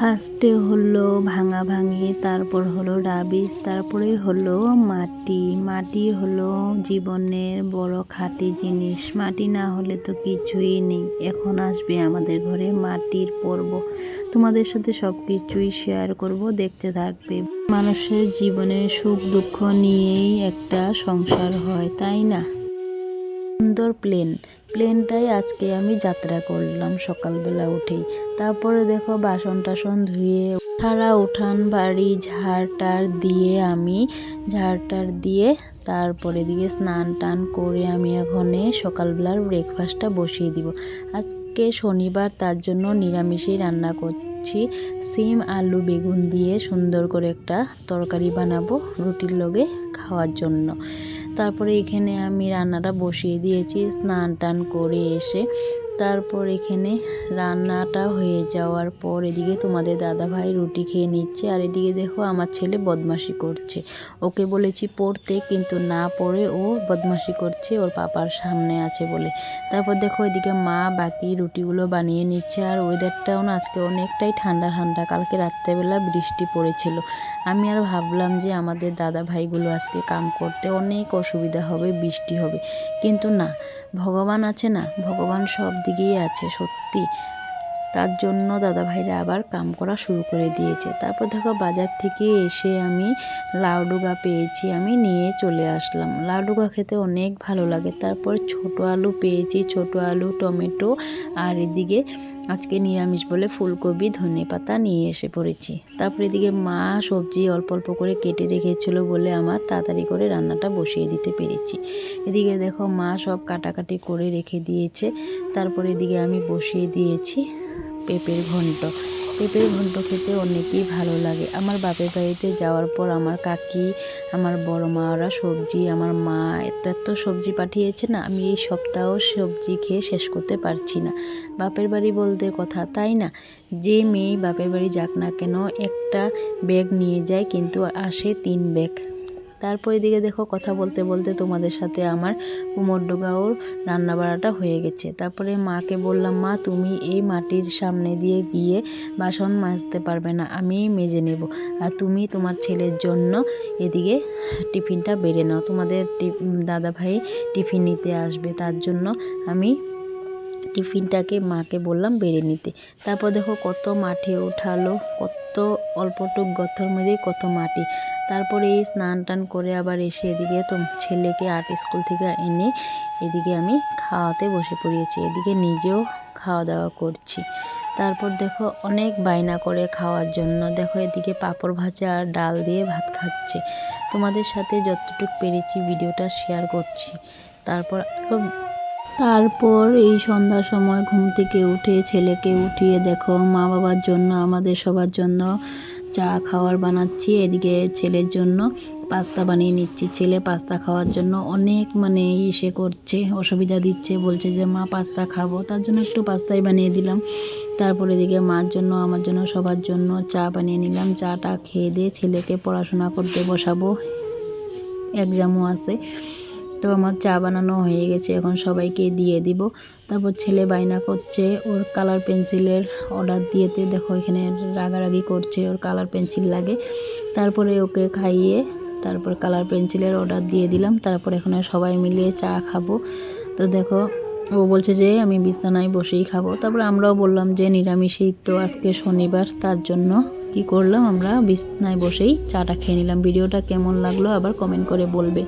ফার্স্টে হলো ভাঙাভাঙি, তারপর হলো রাবিশ, তারপরে হলো মাটি। মাটি হলো জীবনের বড় খাঁটি জিনিস। মাটি না হলে তো কিছুই নেই। এখন আসবে আমাদের ঘরে মাটির পর্ব। তোমাদের সাথে সব কিছুই শেয়ার করব, দেখতে থাকবে। মানুষের জীবনে সুখ দুঃখ নিয়েই একটা সংসার হয়, তাই না? সুন্দর প্লেনটাই আজকে আমি যাত্রা করলাম সকালবেলা উঠেই। তারপরে দেখো বাসন টাসন ধুয়ে সারা উঠান বাড়ি ঝাড়টার দিয়ে তারপরে দিকে স্নান টান করে আমি এখানে সকালবেলার ব্রেকফাস্টটা বসিয়ে দিব। আজকে শনিবার, তার জন্য নিরামিষই রান্না করছি। সিম আলু বেগুন দিয়ে সুন্দর করে একটা তরকারি বানাবো রুটির লগে খাওয়ার জন্য। তারপরে এখানে আমি রান্নাটা বসিয়ে দিয়েছি স্নান টান করে এসে। তারপর এখানে রান্নাটা হয়ে যাওয়ার পর এদিকে তোমাদের দাদাভাই রুটি খেয়ে নিচ্ছে, আর এদিকে দেখো আমার ছেলে বদমাশি করছে। ওকে বলেছি পড়তে, কিন্তু না পড়ে ও বদমাশি করছে ওর পাপার সামনে আছে বলে। তারপর দেখো এদিকে মা বাকি রুটিগুলো বানিয়ে নিচ্ছে। আর ওয়েদারটাও না আজকে অনেকটাই ঠান্ডা ঠান্ডা। কালকে রাত্রেবেলা বৃষ্টি পড়েছিল। আমি আর ভাবলাম যে আমাদের দাদা ভাইগুলো আজকে কাম করতে অনেক অসুবিধা হবে, বৃষ্টি হবে, কিন্তু না, ভগবান আছে না, ভগবান সব দিকেই আছে সত্যি। তার জন্য দাদা ভাইরা আবার কাম করা শুরু করে দিয়েছে। তারপর দেখো বাজার থেকে এসে আমি লাউডুগা পেয়েছি, আমি নিয়ে চলে আসলাম। লাউডুগা খেতে অনেক ভালো লাগে। তারপর ছোট আলু পেয়েছি, ছোট আলু টমেটো, আর এদিকে আজকে নিরামিষ বলে ফুলকপি ধনেপাতা নিয়ে এসে পড়েছি। তারপর এদিকে মা সবজি অল্প অল্প করে কেটে রেখেছিল বলে আমার তাড়াতাড়ি করে রান্নাটা বসিয়ে দিতে পেরেছি। এদিকে দেখো মা সব কাটাকাটি করে রেখে দিয়েছে। তারপর এদিকে আমি বসিয়ে দিয়েছি পেঁপের ঘন্ট খেতে অনেকই ভালো লাগে। আমার বাপের বাড়িতে যাওয়ার পর আমার কাকি, আমার বড় মা ওরা সবজি, আমার মা এত সবজি পাঠিয়েছে না, আমি এই সপ্তাহ সবজি খেয়ে শেষ করতে পারছি না। বাপের বাড়ি বলতে কথা, তাই না? যে মেয়ে বাপের বাড়ি যাক না কেন একটা ব্যাগ নিয়ে যায়, কিন্তু আসে 3 ব্যাগ। তারপর এদিকে দেখো কথা বলতে বলতে তোমাদের সাথে আমার কুমোরডুগাওর রান্না বাড়াটা হয়ে গেছে। তারপরে মাকে বললাম, মা তুমি এই মাটির সামনে দিয়ে গিয়ে বাসন মাজতে পারবে না, আমি মেজে নেব, আর তুমি তোমার ছেলের জন্য এদিকে টিফিনটা বেড়ে নাও। তোমাদের দাদা ভাই টিফিন নিতে আসবে, তার জন্য আমি টিফিনটাকে মাকে বললাম বেড়ে নিতে। তারপর দেখো কত মাটি উঠালো, কত অল্পটুক গর্তর মধ্যে কত মাটি। তারপরে এই স্নান টান করে আবার এসে এদিকে তো ছেলেকে আর্ট স্কুল থেকে এনে এদিকে আমি খাওয়াতে বসে পড়িয়েছি, এদিকে নিজেও খাওয়া দাওয়া করছি। তারপর দেখো অনেক বায়না করে খাওয়ার জন্য। দেখো এদিকে পাঁপড় ভাজা আর ডাল দিয়ে ভাত খাচ্ছে। তোমাদের সাথে যতটুকু পেরেছি ভিডিওটা শেয়ার করছি। তারপর এই সন্ধ্যার সময় ঘুম থেকে উঠে ছেলেকে উঠিয়ে দেখো মা বাবার জন্য, আমাদের সবার জন্য চা খাওয়ার বানাচ্ছি। এদিকে ছেলের জন্য পাস্তা বানিয়ে নিচ্ছি। ছেলে পাস্তা খাওয়ার জন্য অনেক করছে, অসুবিধা দিচ্ছে, বলছে যে মা পাস্তা খাবো, তার জন্য একটু পাস্তাই বানিয়ে দিলাম। তারপরে এদিকে মার জন্য আমার জন্য সবার জন্য চা বানিয়ে নিলাম। চাটা খেয়ে দিয়ে ছেলেকে পড়াশোনা করতে বসাবো, এক্সামও আছে। তো আমার চা বানানো হয়ে গেছে, এখন সবাইকে দিয়ে দিব। তারপর ছেলে বায়না করছে ওর কালার পেন্সিলের অর্ডার দিয়েতে। দেখো এখানে রাগারাগি করছে, ওর কালার পেন্সিল লাগে। তারপরে ওকে খাইয়ে তারপর কালার পেন্সিলের অর্ডার দিয়ে দিলাম। তারপর এখানে সবাই মিলিয়ে চা খাবো। তো দেখো ও বলছে যে আমি বিছানায় বসেই খাবো। তারপর আমরাও বললাম যে নিরামিষই তো, আজকে শনিবার, তার জন্য কি করলাম আমরা বিছানায় বসেই চাটা খেয়ে নিলাম। ভিডিওটা কেমন লাগলো আবার কমেন্ট করে বলবে।